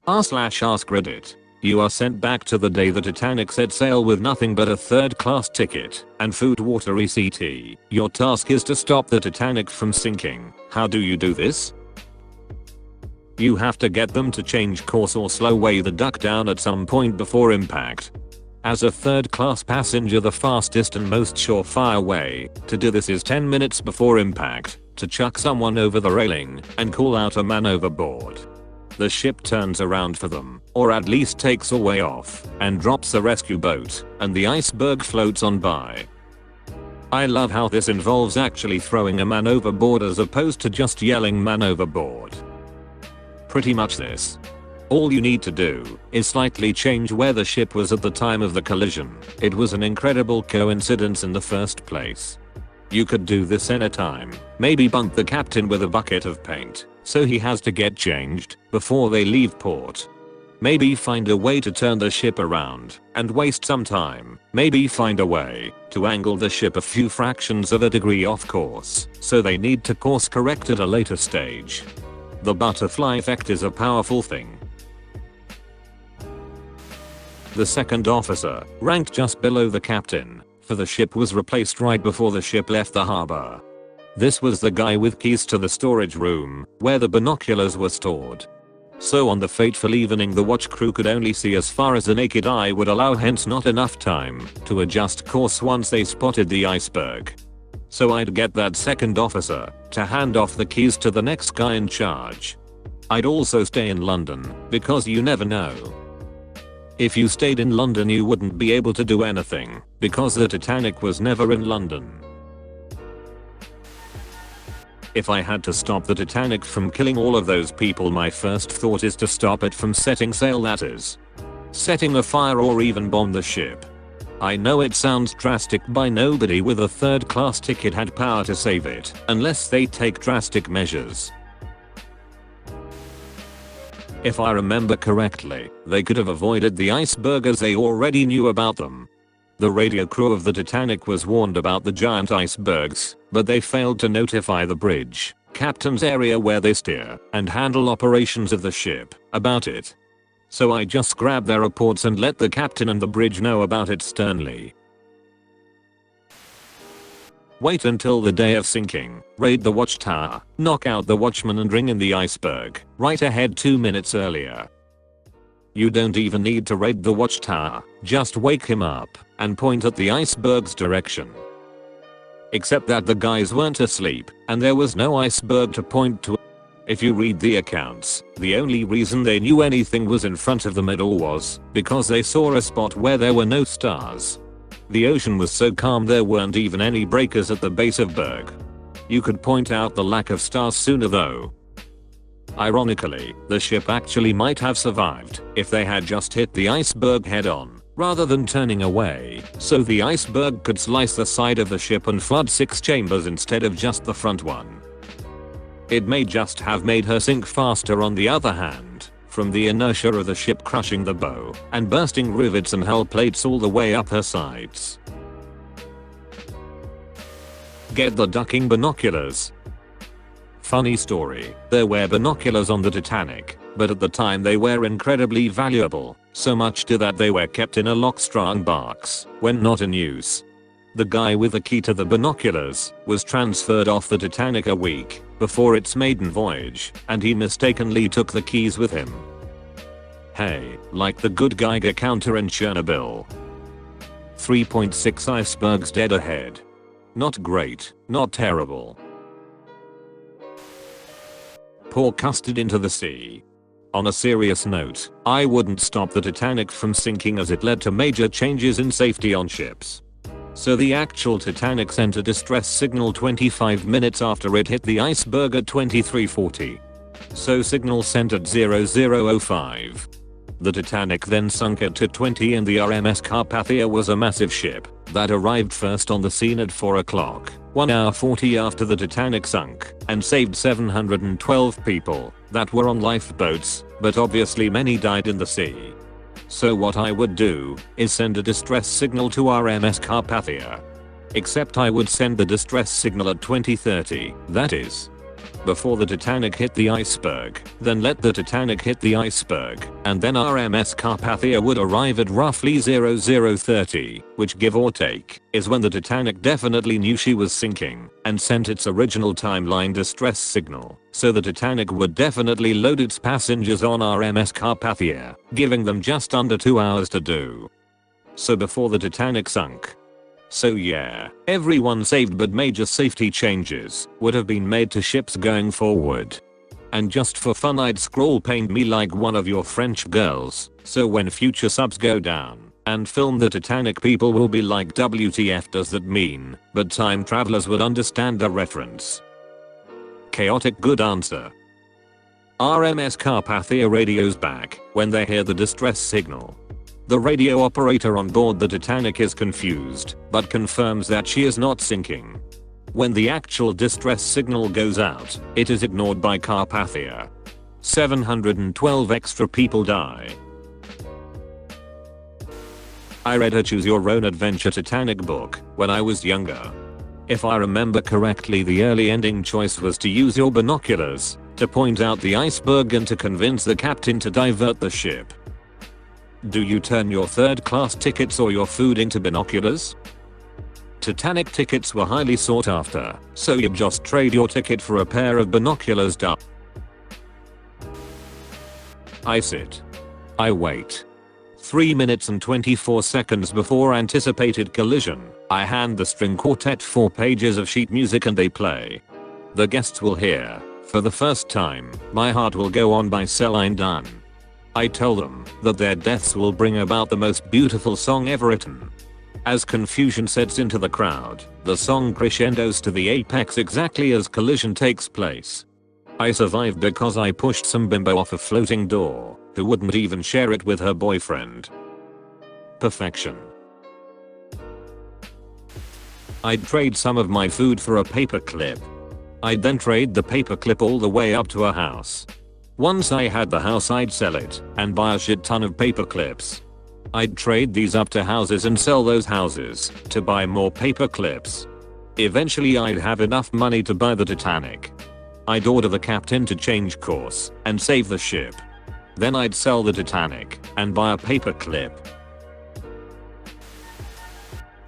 r/AskReddit. You are sent back to the day the Titanic set sail with nothing but a third-class ticket and food water ECT. Your task is to stop the Titanic from sinking. How do you do this? You have to get them to change course or slow way the duck down at some point before impact. As a third-class passenger, the fastest and most surefire way to do this is 10 minutes before impact to chuck someone over the railing and call out a man overboard. The ship turns around for them, or at least takes a way off, and drops a rescue boat, and the iceberg floats on by. I love how this involves actually throwing a man overboard as opposed to just yelling man overboard. Pretty much this. All you need to do is slightly change where the ship was at the time of the collision. It was an incredible coincidence in the first place. You could do this anytime. Maybe bunk the captain with a bucket of paint, so he has to get changed before they leave port. Maybe find a way to turn the ship around and waste some time. Maybe find a way to angle the ship a few fractions of a degree off course, so they need to course correct at a later stage. The butterfly effect is a powerful thing. The second officer, ranked just below the captain, for the ship was replaced right before the ship left the harbor. This was the guy with keys to the storage room, where the binoculars were stored. So on the fateful evening the watch crew could only see as far as the naked eye would allow, hence not enough time to adjust course once they spotted the iceberg. So I'd get that second officer to hand off the keys to the next guy in charge. I'd also stay in London, because you never know. If you stayed in London you wouldn't be able to do anything, because the Titanic was never in London. If I had to stop the Titanic from killing all of those people, my first thought is to stop it from setting sail, that is, setting a fire or even bomb the ship. I know it sounds drastic, but nobody with a third-class ticket had power to save it, unless they take drastic measures. If I remember correctly, they could have avoided the iceberg as they already knew about them. The radio crew of the Titanic was warned about the giant icebergs, but they failed to notify the bridge captain's area where they steer and handle operations of the ship about it. So I just grabbed their reports and let the captain and the bridge know about it sternly. Wait until the day of sinking, raid the watchtower, knock out the watchman and ring in the iceberg, right ahead 2 minutes earlier. You don't even need to raid the watchtower, just wake him up and point at the iceberg's direction. Except that the guys weren't asleep, and there was no iceberg to point to. If you read the accounts, the only reason they knew anything was in front of them at all was because they saw a spot where there were no stars. The ocean was so calm there weren't even any breakers at the base of berg. You could point out the lack of stars sooner though. Ironically, the ship actually might have survived if they had just hit the iceberg head on, rather than turning away, so the iceberg could slice the side of the ship and flood 6 chambers instead of just the front one. It may just have made her sink faster on the other hand, from the inertia of the ship crushing the bow and bursting rivets and hull plates all the way up her sides. Get the ducking binoculars. Funny story, there were binoculars on the Titanic, but at the time they were incredibly valuable, so much so that they were kept in a lock-strung box when not in use. The guy with the key to the binoculars was transferred off the Titanic a week before its maiden voyage, and he mistakenly took the keys with him. Hey, like the good Geiger counter in Chernobyl. 3.6 icebergs dead ahead. Not great, not terrible. Pour custard into the sea. On a serious note, I wouldn't stop the Titanic from sinking as it led to major changes in safety on ships. So the actual Titanic sent a distress signal 25 minutes after it hit the iceberg at 23:40. So signal sent at 00:05. The Titanic then sunk at 2:20 and the RMS Carpathia was a massive ship that arrived first on the scene at 4 o'clock, 1 hour 40 after the Titanic sunk, and saved 712 people that were on lifeboats, but obviously many died in the sea. So what I would do is send a distress signal to RMS Carpathia. Except I would send the distress signal at 20:30, that is. before the Titanic hit the iceberg, then let the Titanic hit the iceberg, and then RMS Carpathia would arrive at roughly 0030, which give or take, is when the Titanic definitely knew she was sinking, and sent its original timeline distress signal, so the Titanic would definitely load its passengers on RMS Carpathia, giving them just under 2 hours to do so before the Titanic sunk. So yeah, everyone saved, but major safety changes would have been made to ships going forward. And just for fun, I'd scroll paint me like one of your French girls, so when future subs go down and film the Titanic, people will be like, WTF does that mean? But time travelers would understand the reference. Chaotic good answer. RMS Carpathia radios back when they hear the distress signal. The radio operator on board the Titanic is confused, but confirms that she is not sinking. When the actual distress signal goes out, it is ignored by Carpathia. 712 extra people die. I read a Choose Your Own Adventure Titanic book when I was younger. If I remember correctly, the early ending choice was to use your binoculars to point out the iceberg and to convince the captain to divert the ship. Do you turn your third class tickets or your food into binoculars? Titanic tickets were highly sought after, so you just trade your ticket for a pair of binoculars. I sit. I wait. 3 minutes and 24 seconds before anticipated collision, I hand the string quartet 4 pages of sheet music and they play. The guests will hear, for the first time, My Heart Will Go On by Celine Dion. I tell them that their deaths will bring about the most beautiful song ever written. As confusion sets into the crowd, the song crescendos to the apex exactly as collision takes place. I survived because I pushed some bimbo off a floating door, who wouldn't even share it with her boyfriend. Perfection. I'd trade some of my food for a paperclip. I'd then trade the paperclip all the way up to a house. Once I had the house, I'd sell it and buy a shit ton of paper clips. I'd trade these up to houses and sell those houses to buy more paper clips. Eventually I'd have enough money to buy the Titanic. I'd order the captain to change course and save the ship. Then I'd sell the Titanic and buy a paper clip.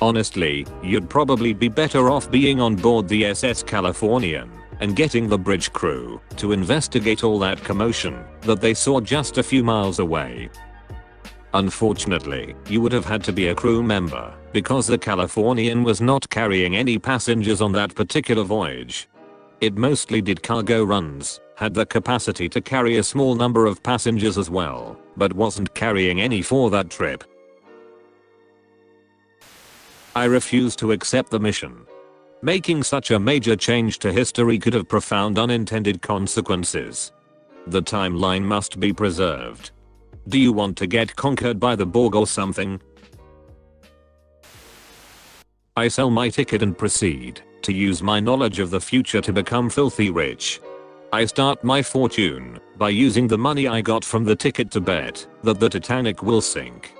Honestly, you'd probably be better off being on board the SS Californian and getting the bridge crew to investigate all that commotion that they saw just a few miles away. Unfortunately, you would have had to be a crew member because the Californian was not carrying any passengers on that particular voyage. It mostly did cargo runs, had the capacity to carry a small number of passengers as well, but wasn't carrying any for that trip. I refuse to accept the mission. Making such a major change to history could have profound unintended consequences. The timeline must be preserved. Do you want to get conquered by the Borg or something? I sell my ticket and proceed to use my knowledge of the future to become filthy rich. I start my fortune by using the money I got from the ticket to bet that the Titanic will sink.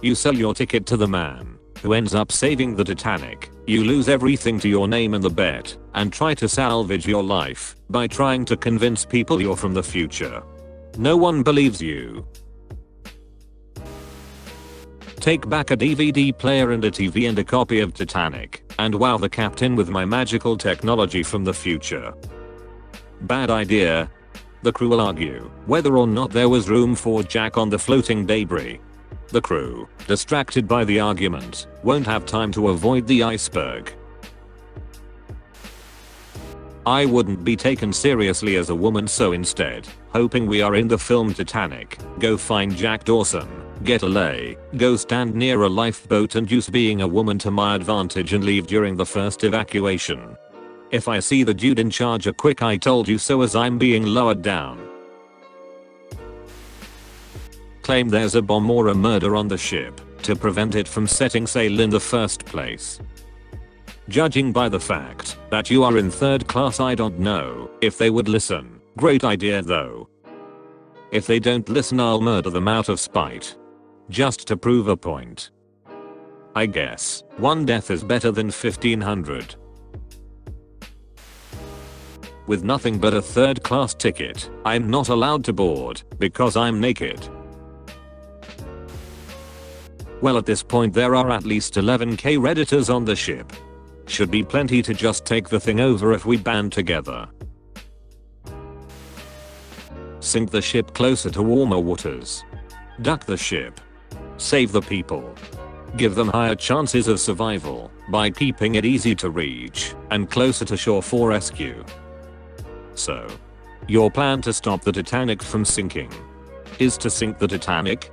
You sell your ticket to the man who ends up saving the Titanic. You lose everything to your name in the bet and try to salvage your life by trying to convince people you're from the future. No one believes you. Take back a DVD player and a TV and a copy of Titanic and wow the captain with my magical technology from the future. Bad idea. The crew will argue whether or not there was room for Jack on the floating debris. The crew, distracted by the argument, won't have time to avoid the iceberg. I wouldn't be taken seriously as a woman, so instead, hoping we are in the film Titanic, go find Jack Dawson, get a lay, go stand near a lifeboat and use being a woman to my advantage and leave during the first evacuation. If I see the dude in charge, a quick "I told you so" as I'm being lowered down. Claim there's a bomb or a murder on the ship to prevent it from setting sail in the first place. Judging by the fact that you are in third class, I don't know if they would listen. Great idea though. If they don't listen, I'll murder them out of spite. Just to prove a point. I guess one death is better than 1500. with nothing but a third class ticket. I'm not allowed to board because I'm naked. Well, at this point there are at least 11k redditors on the ship. Should be plenty to just take the thing over if we band together. Sink the ship closer to warmer waters. Duck the ship. Save the people. Give them higher chances of survival by keeping it easy to reach and closer to shore for rescue. So, your plan to stop the Titanic from sinking is to sink the Titanic?